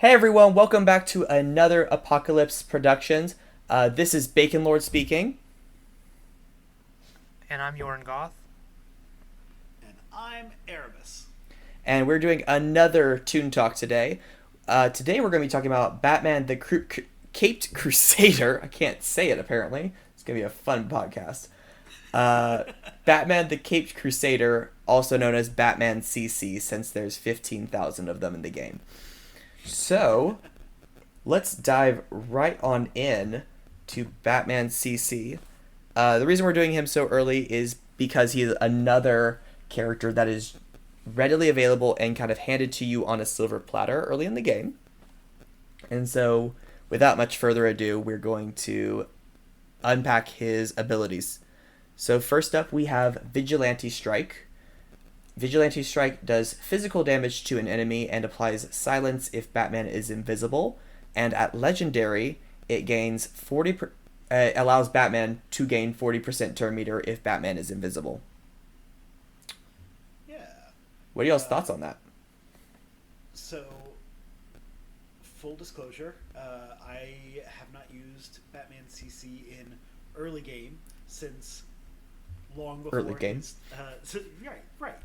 Hey everyone, welcome back to another Apocalypse Productions. This is BaconLord speaking, And I'm Yorongoth. And I'm Erebus. and we're doing another Toon Talk today. Today we're going to be talking about Batman the Caped Crusader. I can't say it apparently. It's going to be a fun podcast. Uh, Batman the Caped Crusader, also known as Batman CC, since there's 15,000 of them in the game. So, let's dive right on in to Batman CC. The reason we're doing him so early is because he is another character that is readily available and kind of handed to you on a silver platter early in the game. And so, without much further ado, we're going to unpack his abilities. So, first up, we have Vigilante Strike. Vigilante Strike does physical damage to an enemy and applies silence if Batman is invisible. And at Legendary, it gains allows Batman to gain 40% turn meter if Batman is invisible. Yeah. What are y'all's thoughts on that? So, full disclosure, I have not used Batman CC in early game since long before Early game. his right,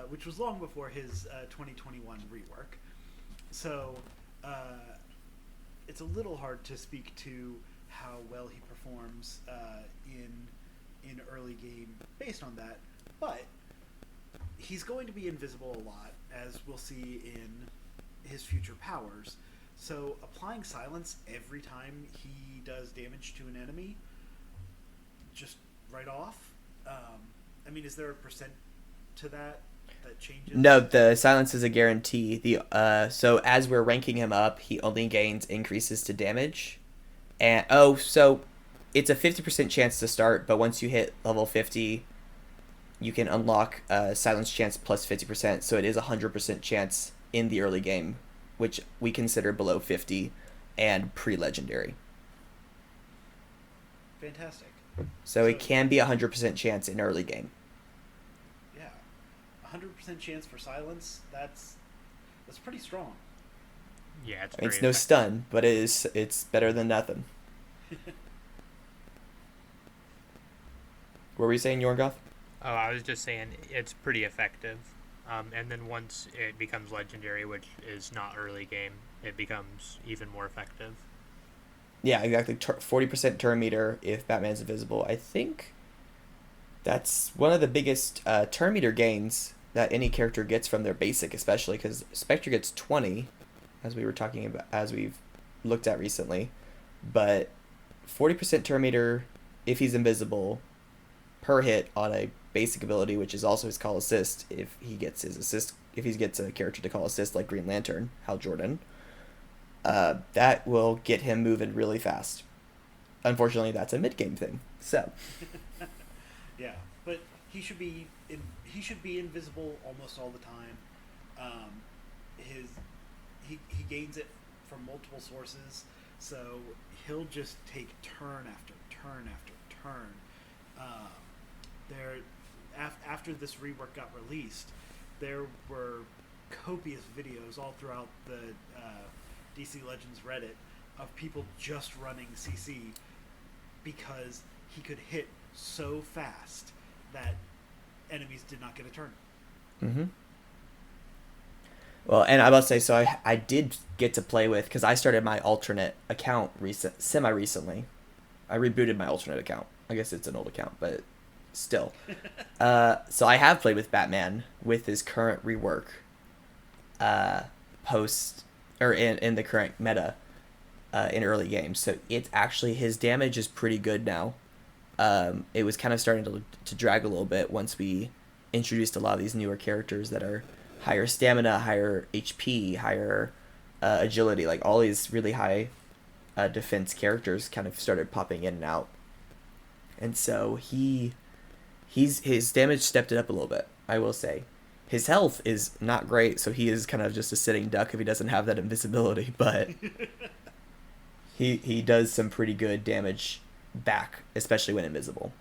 which was long before his 2021 rework. So, it's a little hard to speak to how well he performs in early game based on that, but he's going to be invisible a lot, as we'll see in his future powers. So applying silence every time he does damage to an enemy, just right off. Is there a percent to that changes? No, the silence is a guarantee. So as we're ranking him up, he only gains increases to damage. And so it's a 50% chance to start, but once you hit level 50, you can unlock silence chance plus 50%, so it is a 100% chance in the early game, which we consider below 50 and pre-legendary. Fantastic. So it can be a 100% chance in early game. Yeah, 100% chance for silence. That's pretty strong. Yeah, it's I mean, very it's no effective. stun, but it's better than nothing. What were you saying, Yorgoth? Oh, I was just saying it's pretty effective. And then once it becomes legendary, which is not early game, it becomes even more effective. Yeah, exactly. 40% turn meter if Batman's invisible. I think that's one of the biggest turn meter gains that any character gets from their basic, especially because Spectre gets 20, as we were talking about, as we've looked at recently. But 40% turn meter if he's invisible per hit on a basic ability, which is also his call assist, if he gets his assist, if he gets a character to call assist like Green Lantern, Hal Jordan, that will get him moving really fast. Unfortunately, that's a mid game thing. So Yeah, but he should be invisible almost all the time. His he gains it from multiple sources, so he'll just take turn after turn after turn. Um, there, after this rework got released, there were copious videos all throughout the DC Legends Reddit of people just running CC because he could hit so fast that enemies did not get a turn. mm-hmm. Well, and I must say, so I did get to play with, because I started my alternate account semi recently. I rebooted my alternate account. I guess it's an old account, but still. So I have played with Batman with his current rework, post or in the current meta, in early games. So it's actually, his damage is pretty good now. It was kind of starting to drag a little bit once we introduced a lot of these newer characters that are higher stamina, higher HP, higher agility. Like all these really high defense characters kind of started popping in and out, and so his damage stepped it up a little bit. I will say, his health is not great, so he is kind of just a sitting duck if he doesn't have that invisibility. But he does some pretty good damage back, especially when invisible.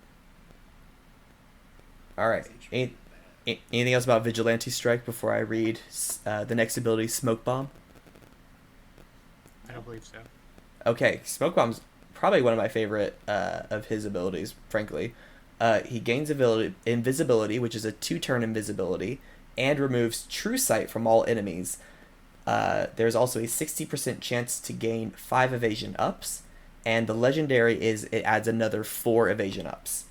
All right. His HP is Anything else about Vigilante Strike before I read the next ability, Smoke Bomb? I don't believe so. Okay, Smoke Bomb's probably one of my favorite of his abilities, frankly. He gains invisibility, which is a 2-turn invisibility, and removes True Sight from all enemies. There's also a 60% chance to gain 5 evasion ups, and the legendary is it adds another 4 evasion ups.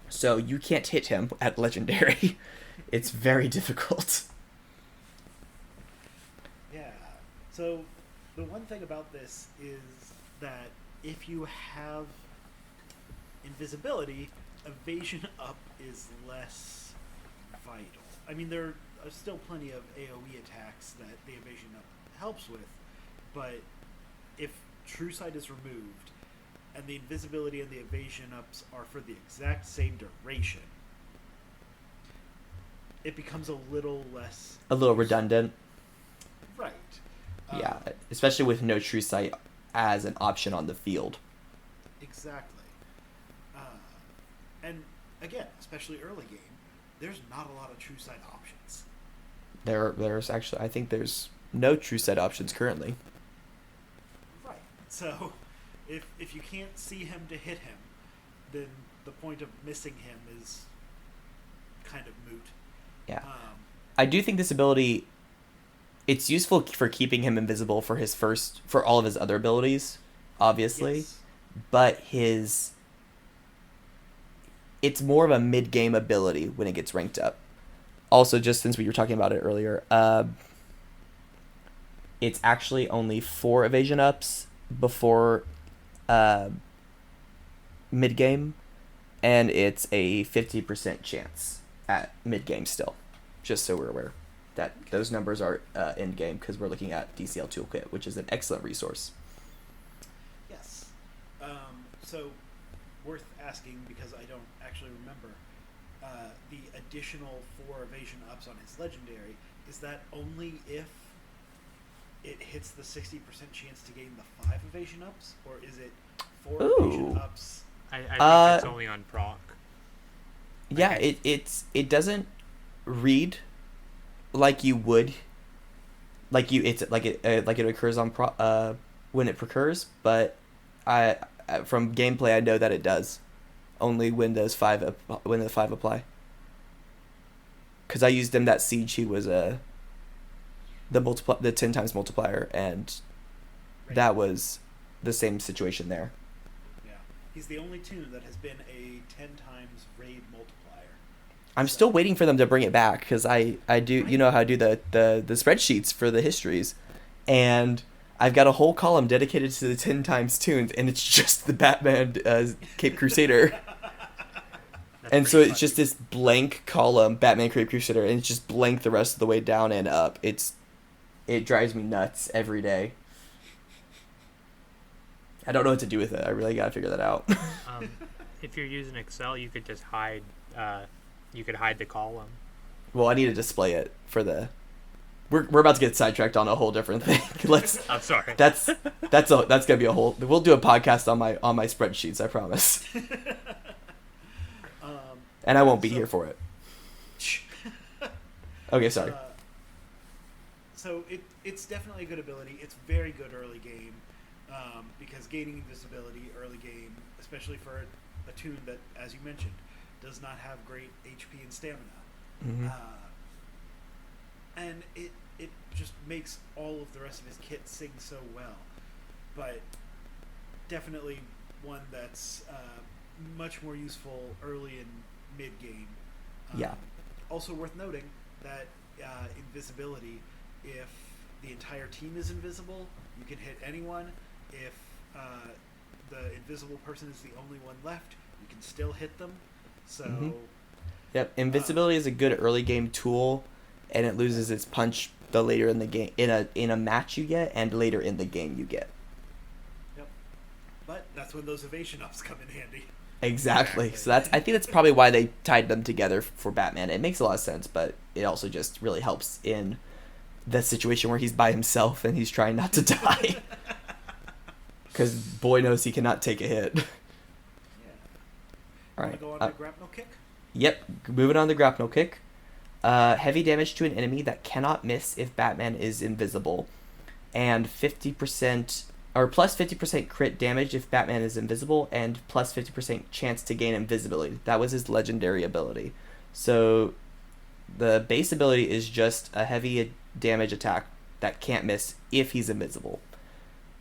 So you can't hit him at legendary. It's very difficult. Yeah. So the one thing about this is that if you have invisibility, evasion up is less vital. I mean, there are still plenty of AoE attacks that the evasion up helps with, but if True Sight is removed and the invisibility and the evasion ups are for the exact same duration, it becomes a little less... A little redundant. Right. Yeah, especially with no True Sight as an option on the field. Exactly. And again, especially early game, there's not a lot of True Sight options. There's actually, I think there's no True Sight options currently. Right. So, if you can't see him to hit him, then the point of missing him is kind of moot. Yeah. I do think this ability, it's useful for keeping him invisible for all of his other abilities, obviously. Yes. But it's more of a mid-game ability when it gets ranked up. Also, just since we were talking about it earlier, it's actually only 4 evasion ups before mid-game, and it's a 50% chance at mid-game still, just so we're aware that those numbers are end-game, because we're looking at DCL Toolkit, which is an excellent resource. Yes. So, worth asking, because I don't actually remember, the additional 4 evasion ups on his legendary, is that only if it hits the 60% chance to gain the 5 evasion ups, or is it 4 evasion ups? I think it's only on proc. Yeah, it doesn't read like you would, like it occurs on when it procurs, but from gameplay I know that it does only when the 5 apply. Because I used him that siege, he was the 10 times multiplier, and Right. that was the same situation there. Yeah. He's the only Toon that has been a 10 times raid multiplier. I'm still waiting for them to bring it back, because I do, you know how I do the spreadsheets for the histories, and I've got a whole column dedicated to the 10 times Toons, and it's just the Batman Cape Crusader. And so it's just this blank column, Batman Cape Crusader, and it's just blank the rest of the way down and up. It drives me nuts every day. I don't know what to do with it. I really gotta figure that out. If you're using Excel, you could just hide. You could hide the column. Well, I need to display it for the. We're about to get sidetracked on a whole different thing. I'm sorry. That's gonna be a whole. We'll do a podcast on my spreadsheets. I promise. And I won't be here for it. Okay, sorry. So it's definitely a good ability. It's very good early game, because gaining invisibility early game, especially for a Toon that, as you mentioned, does not have great HP and stamina, Mm-hmm. and it just makes all of the rest of his kit sing so well. But definitely one that's much more useful early and mid game. Yeah. Also worth noting that invisibility, if the entire team is invisible, you can hit anyone. If the invisible person is the only one left, you can still hit them. So, Mm-hmm. Yep, invisibility is a good early game tool, and it loses its punch the later in the game in a match you get, and later in the game you get. Yep. But that's when those evasion ups come in handy. Exactly. So I think that's probably why they tied them together for Batman. It makes a lot of sense, but it also just really helps in the situation where he's by himself and he's trying not to die. Because boy knows he cannot take a hit. Yeah. All right. Go on to grapnel kick. Yep. Moving on to grapnel kick. Heavy damage to an enemy that cannot miss if Batman is invisible. and 50% or plus 50% crit damage if Batman is invisible, and plus 50% chance to gain invisibility. That was his legendary ability. So the base ability is just a heavy damage attack that can't miss if he's invisible,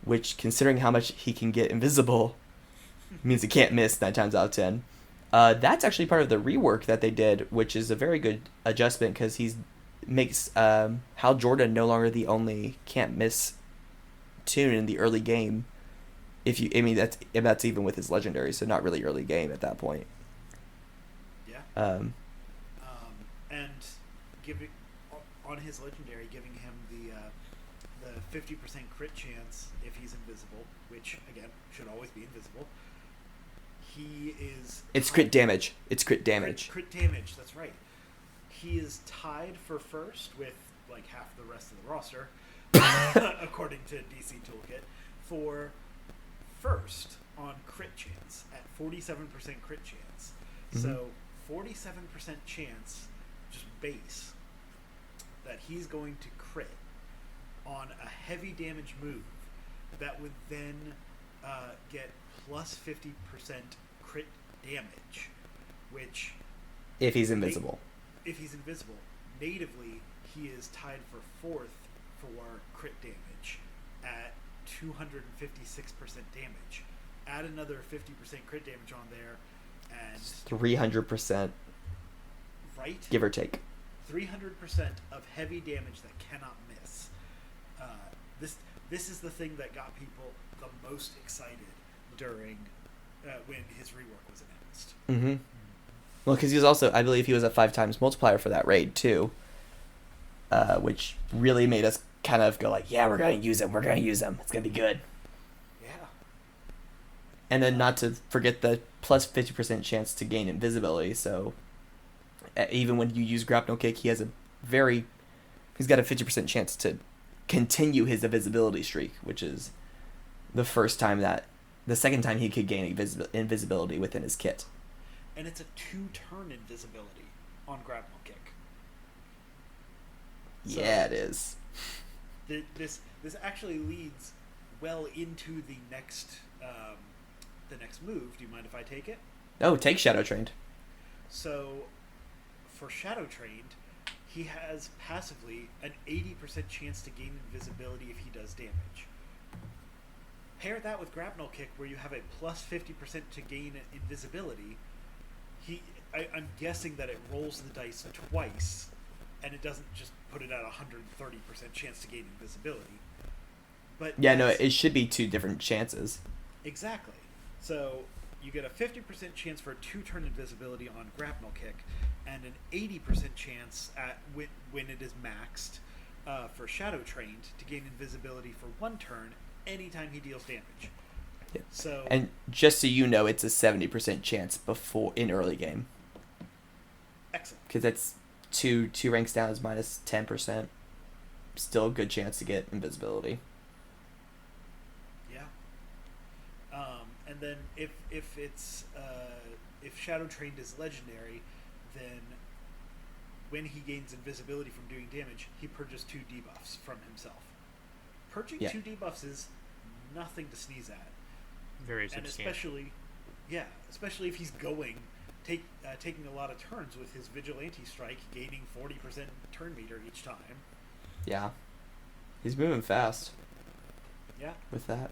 which, considering how much he can get invisible, means he can't miss 9 times out of 10. That's actually part of the rework that they did, which is a very good adjustment because he makes Hal Jordan no longer the only can't miss Toon in the early game. That's even with his legendary, so not really early game at that point. Yeah. And giving on his legendary, giving him the 50% crit chance if he's invisible, which again should always be invisible. It's crit damage. It's crit damage. Crit damage. That's right. He is tied for first with like half the rest of the roster, according to DC Toolkit, for first on crit chance at 47% crit chance. Mm-hmm. So 47% chance, just base, that he's going to crit on a heavy damage move that would then get plus 50% crit damage, which if he's invisible. If he's invisible, natively he is tied for fourth for crit damage at 256% damage. Add another 50% crit damage on there, and 300%, right? Give or take. 300% of heavy damage that cannot miss. This is the thing that got people the most excited during when his rework was announced. Mm-hmm. Well, because he was also, I believe he was a 5 times multiplier for that raid too, which really made us kind of go like, yeah, we're going to use him. We're going to use him. It's going to be good. Yeah. And then not to forget the plus 50% chance to gain invisibility. So even when you use grapnel kick, he's got a 50% chance to continue his invisibility streak, which is the second time he could gain invisibility within his kit. And it's a 2-turn invisibility on grapnel kick. So yeah, it is. This actually leads well into the next move. Do you mind if I take it? Oh, take Shadow Trained. So, for Shadow Trained, he has passively an 80% chance to gain invisibility if he does damage. Pair that with grapnel kick, where you have a plus 50% to gain invisibility. I'm guessing that it rolls the dice twice, and it doesn't just put it at 130% chance to gain invisibility. But yeah, no, it should be 2 different chances. Exactly. So you get a 50% chance for a 2-turn invisibility on grapnel kick, and an 80% chance when it is maxed for Shadow Trained to gain invisibility for 1 turn anytime he deals damage. Yeah. So, and just so you know, it's a 70% chance in early game. Excellent. Because that's two ranks down is minus 10%. Still a good chance to get invisibility. Yeah. And then if Shadow Trained is legendary, then when he gains invisibility from doing damage, he purges 2 debuffs from himself. Purging 2 debuffs is nothing to sneeze at. Very substantial. And especially if he's taking a lot of turns with his Vigilante Strike, gaining 40% turn meter each time. Yeah. He's moving fast. Yeah. With that.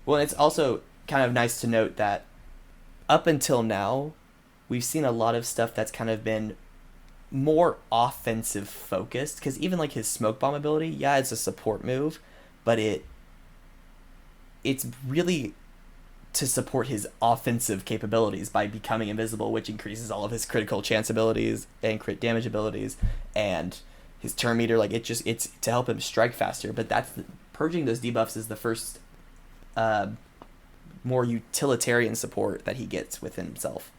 Well, it's also kind of nice to note that up until now, we've seen a lot of stuff that's kind of been more offensive focused, because even like his smoke bomb ability, yeah, it's a support move, but it's really to support his offensive capabilities by becoming invisible, which increases all of his critical chance abilities and crit damage abilities and his turn meter. Like it's to help him strike faster. But purging those debuffs is the first more utilitarian support that he gets within himself.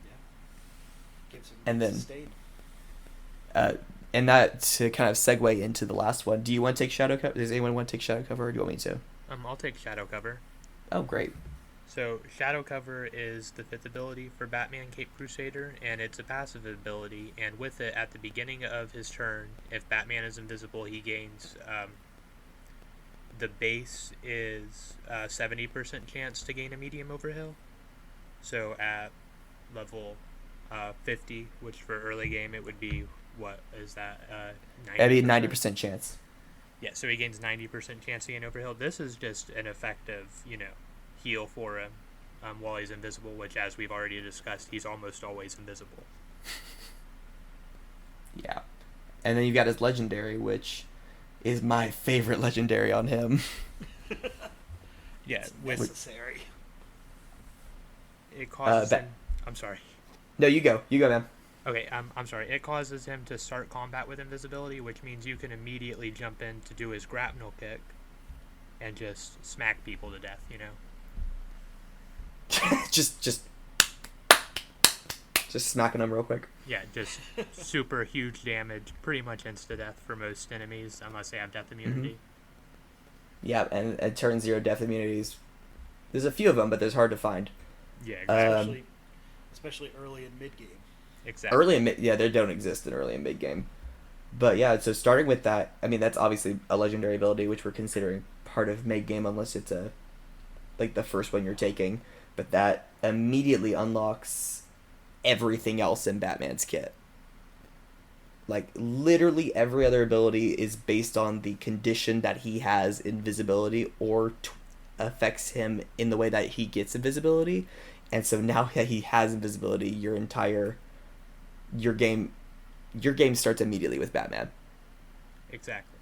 Yeah. Gives him And then sustain. And that to kind of segue into the last one. Do you want to take Shadow Cover? Does anyone want to take Shadow Cover, or do you want me to? I'll take Shadow Cover. Oh, great. So Shadow Cover is the 5th ability for Batman Cape Crusader, and it's a passive ability. And with it, at the beginning of his turn, if Batman is invisible, he gains the base is 70% chance to gain a medium overhill. So at level 50, which for early game it would be, what is that? 90%? That'd be 90% chance. Yeah, so he gains 90% chance to gain overhill. This is just an effective, heal for him while he's invisible, which, as we've already discussed, he's almost always invisible. Yeah. And then you've got his legendary, which is my favorite legendary on him. Yeah, It's with necessary. it causes him. I'm sorry. No, you go. You go, man. Okay, I'm sorry. It causes him to start combat with invisibility, which means you can immediately jump in to do his grapnel kick and just smack people to death, just smacking them real quick. Yeah, just super huge damage, pretty much insta-death for most enemies, unless they have death immunity. Yeah, and at turn 0 death immunities, there's a few of them, but there's hard to find. Yeah, exactly. Especially early and mid game. Exactly. Early and mid, yeah, they don't exist in early and mid game. But yeah, so starting with that, I mean, that's obviously a legendary ability, which we're considering part of mid game, unless it's like the first one you're taking. But that immediately unlocks everything else in Batman's kit. Like, literally every other ability is based on the condition that he has invisibility or affects him in the way that he gets invisibility. And so now that he has invisibility, your game starts immediately with Batman. Exactly.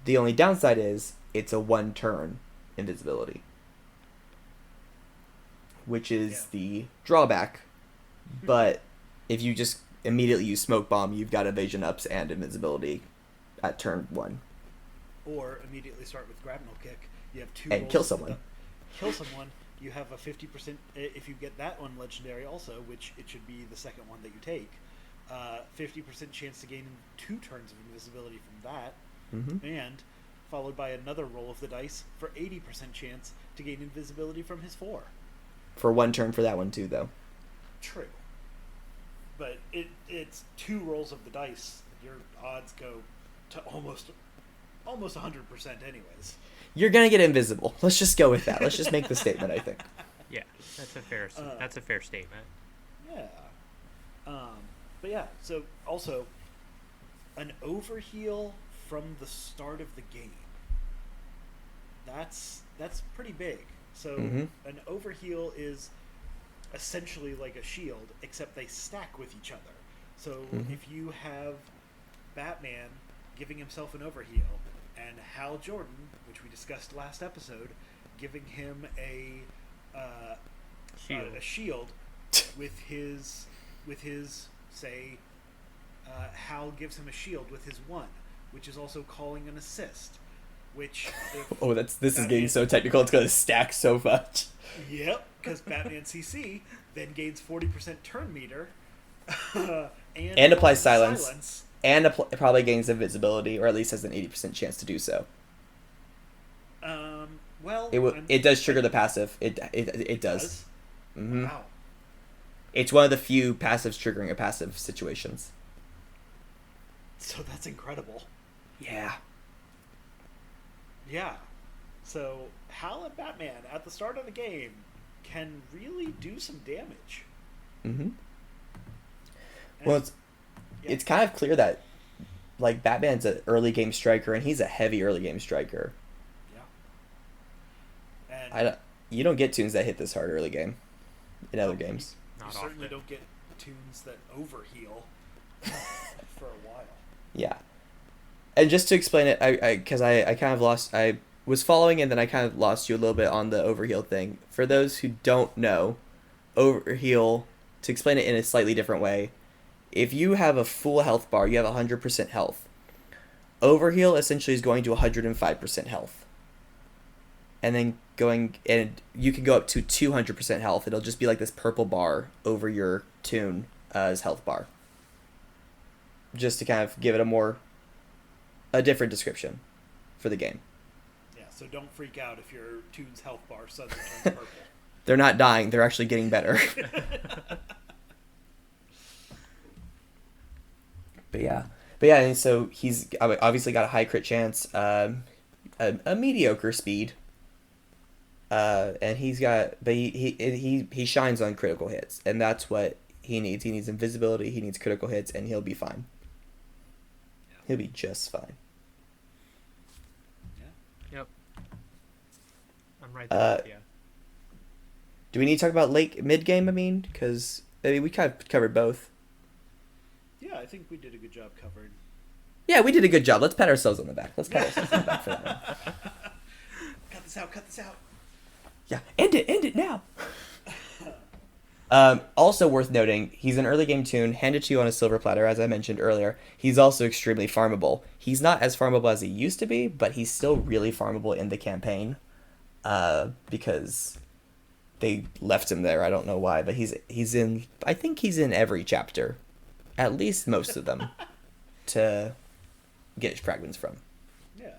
The only downside is it's a 1-turn invisibility, which is the drawback. But if you just immediately use Smoke Bomb, you've got evasion ups and invincibility at turn 1. Or immediately start with grapnel kick. You have 2 And rolls kill someone. Kill someone. You have a 50%, if you get that one legendary also, which it should be the second one that you take, 50% chance to gain 2 turns of invisibility from that, and followed by another roll of the dice for 80% chance to gain invisibility from his 4. For 1 turn for that one too, though. True. But it's 2 rolls of the dice. Your odds go to almost 100% anyways. You're gonna get invisible. Let's just go with that. Let's just make the statement, I think. Yeah, that's a fair statement. Yeah. But yeah, so also an overheal from the start of the game. That's pretty big. So an overheal is essentially like a shield, except they stack with each other. So if you have Batman giving himself an overheal, and Hal Jordan, which we discussed last episode, giving him a shield with his say, Hal gives him a shield with his 1, which is also calling an assist. Which this is getting so technical. It's gonna stack so much. Yep, because Batman CC then gains 40% turn meter, and applies silence. And probably gains invisibility, or at least has an 80% chance to do so. Well, it does trigger the passive. It does. Wow. It's one of the few passives triggering a passive situations. So that's incredible. Yeah. Yeah. So Hal and Batman at the start of the game can really do some damage. Well, it's kind of clear that, like, Batman's an early game striker, and he's a heavy early game striker. Yeah. And you don't get tunes that hit this hard early game in other games. You certainly don't get tunes that overheal for a while. Yeah. And just to explain it, because I kind of lost, I was following and then I kind of lost you a little bit on the overheal thing. For those who don't know, overheal, to explain it in a slightly different way, if you have a full health bar, you have 100% health. Overheal essentially is going to 105% health. And then and you can go up to 200% health. It'll just be like this purple bar over your tune as health bar. Just to kind of give it a different description for the game. Yeah, so don't freak out if your tune's health bar suddenly turns purple. They're not dying. They're actually getting better. But yeah. And so he's obviously got a high crit chance, a mediocre speed, and he shines on critical hits, and that's what he needs. He needs invisibility. He needs critical hits, and he'll be fine. He'll be just fine. Yep. I'm right there with you. Do we need to talk about mid game? Because we kind of covered both. Yeah, I think we did a good job covering. Yeah, we did a good job. Let's pat ourselves on the back. For that one. Cut this out. Yeah, end it now. Also worth noting, he's an early game Toon, handed to you on a silver platter, as I mentioned earlier. He's also extremely farmable. He's not as farmable as he used to be, but he's still really farmable in the campaign, because they left him there. I don't know why, but he's in. I think he's in every chapter, at least most of them, to get fragments from. Yeah,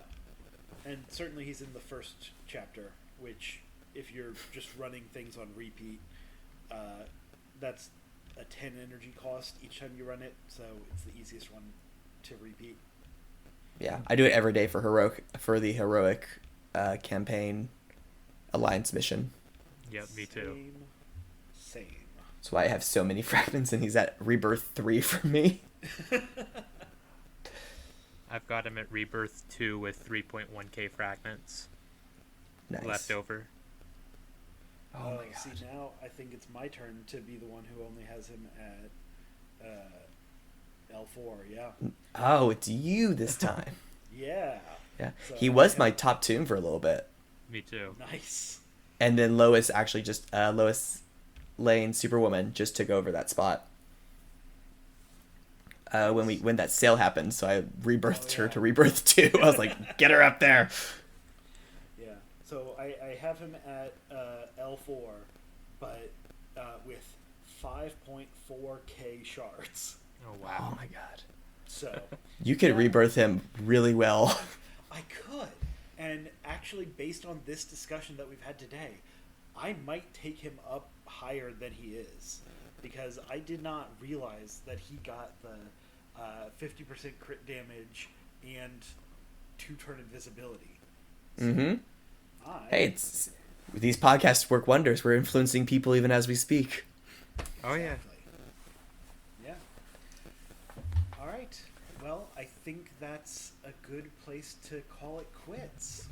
and certainly he's in the first chapter, which, if you're just running things on repeat, that's a 10 energy cost each time you run it, so it's the easiest one to repeat. Yeah, I do it every day for the heroic campaign alliance mission. Yep, me too. Same. That's why I have so many fragments, and he's at rebirth 3 for me. I've got him at rebirth 2 with 3.1k fragments Nice. left over. Oh my god. See, now I think it's my turn to be the one who only has him at L4, yeah. Oh, it's you this time. Yeah. Yeah. So He was my top Toon for a little bit. Me too. Nice. And then Lois Lane Superwoman just took over that spot. When that sale happened, so I rebirthed her to rebirth 2. I was like, get her up there. Yeah. So I have him at L4, but with 5.4k shards. Oh wow. Oh my god. So You could rebirth him really well. I could. And actually, based on this discussion that we've had today, I might take him up higher than he is, because I did not realize that he got the 50% crit damage and 2-turn invisibility. So Mm-hmm. Hey, these podcasts work wonders. We're influencing people even as we speak. Oh yeah. Exactly. Yeah. All right. Well, I think that's a good place to call it quits.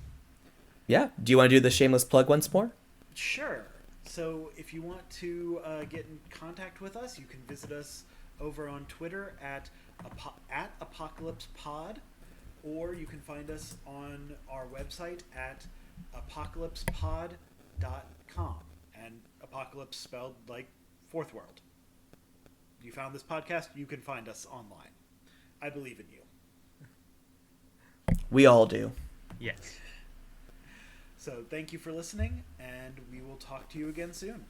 Yeah. Do you want to do the shameless plug once more? Sure. So if you want to get in contact with us, you can visit us over on Twitter at ApocalypsePod, or you can find us on our website at apocalypsepod.com, and apocalypse spelled like Fourth World. You found this podcast, you can find us online. I believe in you. We all do. Yes. So thank you for listening, and we will talk to you again soon.